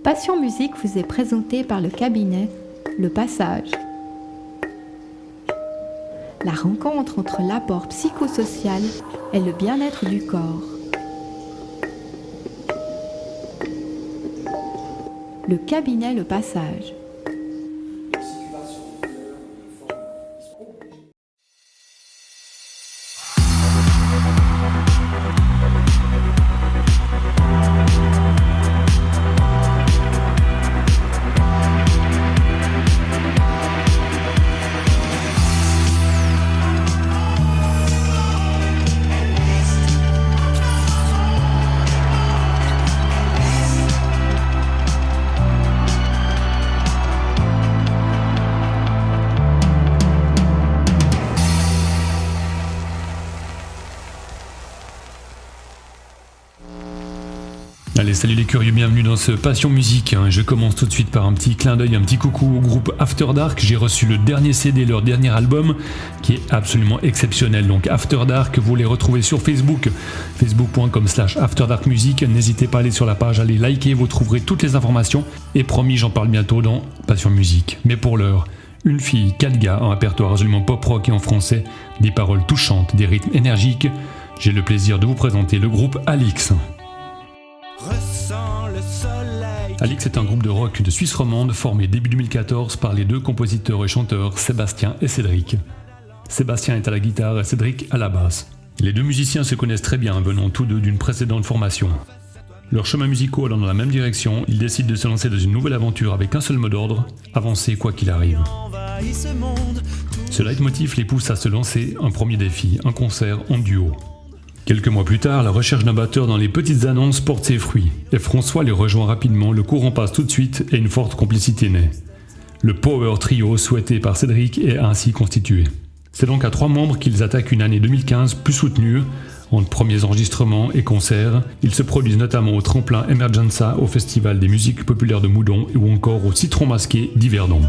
Passion Musique vous est présenté par le cabinet Le Passage. La rencontre entre l'apport psychosocial et le bien-être du corps. Le cabinet Le Passage. Allez, salut les curieux, bienvenue dans ce Passion Musique. Je commence tout de suite par un petit clin d'œil, un petit coucou au groupe After Dark. J'ai reçu le dernier CD, leur dernier album, qui est absolument exceptionnel. Donc After Dark, vous les retrouvez sur Facebook, facebook.com/AfterDarkMusic. N'hésitez pas à aller sur la page, allez liker, vous trouverez toutes les informations. Et promis, j'en parle bientôt dans Passion Musique. Mais pour l'heure, une fille, 4 gars, un répertoire résolument pop-rock et en français, des paroles touchantes, des rythmes énergiques. J'ai le plaisir de vous présenter le groupe Alix. Alix est un groupe de rock de Suisse romande formé début 2014 par les deux compositeurs et chanteurs Sébastien et Cédric. Sébastien est à la guitare et Cédric à la basse. Les deux musiciens se connaissent très bien, venant tous deux d'une précédente formation. Leurs chemins musicaux allant dans la même direction, ils décident de se lancer dans une nouvelle aventure avec un seul mot d'ordre, avancer quoi qu'il arrive. Ce leitmotiv les pousse à se lancer un premier défi, un concert en duo. Quelques mois plus tard, la recherche d'un batteur dans les petites annonces porte ses fruits, et François les rejoint rapidement, le courant passe tout de suite et une forte complicité naît. Le power trio souhaité par Cédric est ainsi constitué. C'est donc à 3 membres qu'ils attaquent une année 2015 plus soutenue. Entre premiers enregistrements et concerts, ils se produisent notamment au tremplin Emergenza, au Festival des musiques populaires de Moudon ou encore au Citron Masqué d'Yverdon.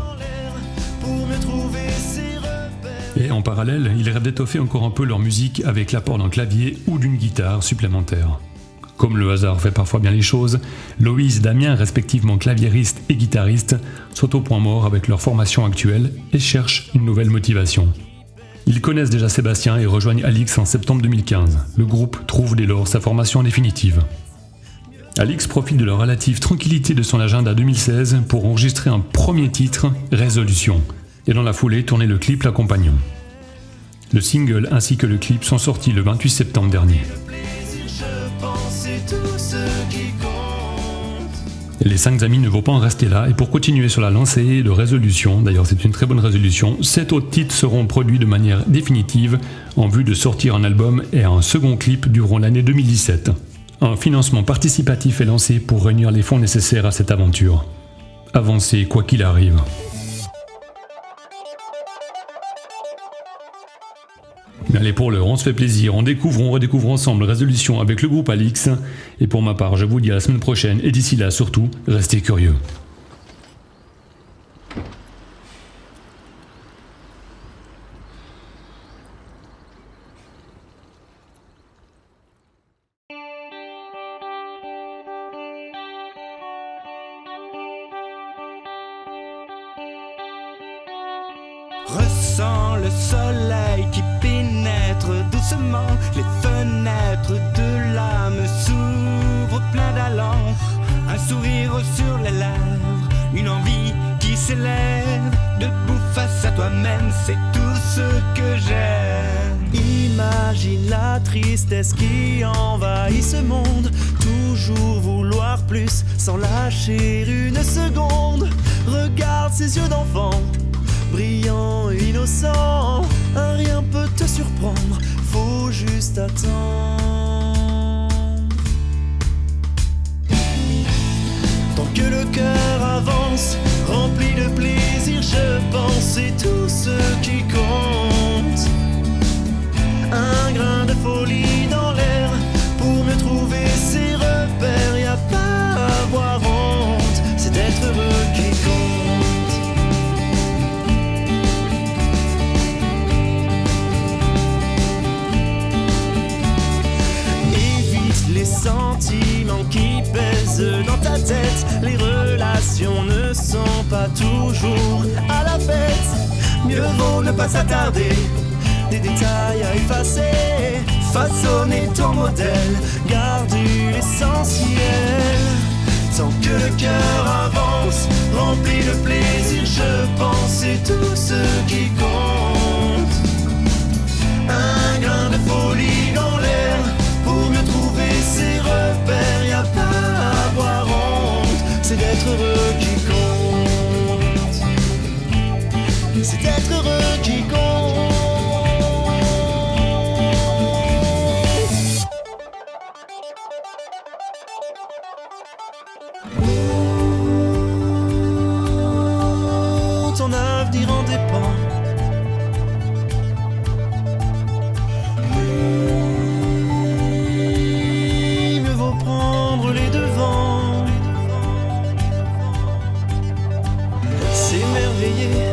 Et en parallèle, ils rêvent d'étoffer encore un peu leur musique avec l'apport d'un clavier ou d'une guitare supplémentaire. Comme le hasard fait parfois bien les choses, Loïs et Damien, respectivement claviéristes et guitaristes, sont au point mort avec leur formation actuelle et cherchent une nouvelle motivation. Ils connaissent déjà Sébastien et rejoignent Alix en septembre 2015. Le groupe trouve dès lors sa formation définitive. Alix profite de la relative tranquillité de son agenda 2016 pour enregistrer un premier titre, Résolution, et dans la foulée tourner le clip l'accompagnant. Le single ainsi que le clip sont sortis le 28 septembre dernier. Les 5 amis ne vont pas en rester là, et pour continuer sur la lancée de Résolution, d'ailleurs c'est une très bonne résolution, 7 autres titres seront produits de manière définitive en vue de sortir un album et un second clip durant l'année 2017. Un financement participatif est lancé pour réunir les fonds nécessaires à cette aventure. Avancez quoi qu'il arrive. Mais allez, pour l'heure, on se fait plaisir, on redécouvre ensemble Résolution avec le groupe Alix. Et pour ma part, je vous dis à la semaine prochaine, et d'ici là, surtout, restez curieux. Ressens le soleil qui pénètre doucement, les fenêtres de l'âme s'ouvrent plein d'allant. Un sourire sur les lèvres, une envie qui s'élève. Debout face à toi-même, c'est tout ce que j'aime. Imagine la tristesse qui envahit ce monde. Toujours vouloir plus, sans lâcher une seconde. Regarde ses yeux d'enfant, brillant et innocent, un rien peut te surprendre, faut juste attendre. Tant que le cœur avance, rempli de plaisir, je pense, c'est tout ce qui compte. Un grain de folie dans l'air, pour mieux trouver ses repères, y a pas à avoir honte, c'est d'être heureux qui compte. Les sentiments qui pèsent dans ta tête, les pas toujours à la fête. Mieux vaut ne pas s'attarder, des détails à effacer. Façonner ton modèle, garder l'essentiel. Tant que le cœur avance, rempli de plaisir, je pense c'est tout ce qui compte. Un grain de folie dans l'air, pour mieux trouver ses repères. Y a pas à avoir honte, c'est d'être heureux qui compte. C'est d'être heureux qui compte. Ton avenir en dépend. Mieux vaut prendre les devants. S'émerveiller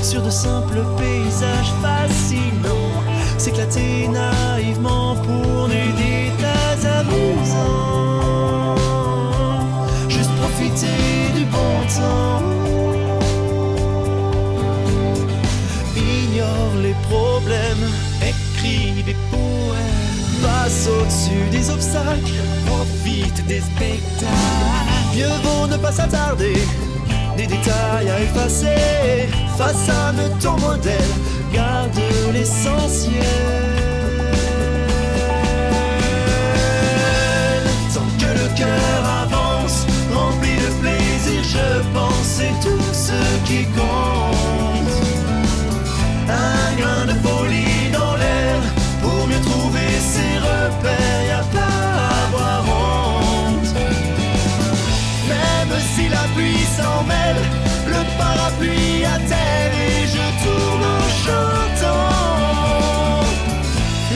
sur de simples paysages fascinants. S'éclater naïvement pour des détails amusants. Juste profiter du bon temps. Ignore les problèmes, écris des poèmes. Passe au-dessus des obstacles, profite des spectacles. Mieux vaut ne pas s'attarder, des détails à effacer. Façonne ton modèle, garde l'essentiel. Tant que le cœur avance, rempli de plaisir, je pense c'est tout ce qui compte. Un grain de folie dans l'air, pour mieux trouver ses repères. Y a pas à avoir honte. Même si la pluie s'en mêle, le parapluie à terre et je tourne en chantant.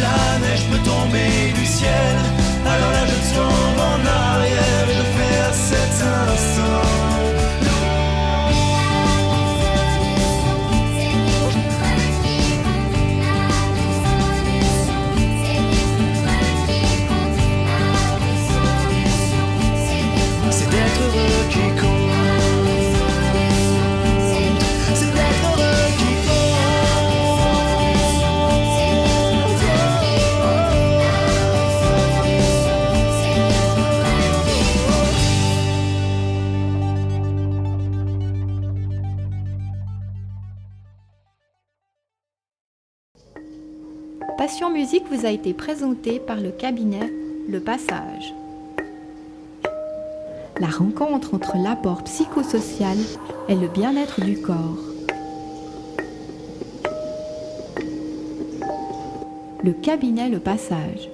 La neige peut tomber du ciel, alors là je tombe en arrière. Je fais à cet instant. C'est d'être heureux qui compte. C'est d'être heureux qui Passion Musique vous a été présenté par le cabinet Le Passage. La rencontre entre l'apport psychosocial et le bien-être du corps. Le cabinet Le Passage.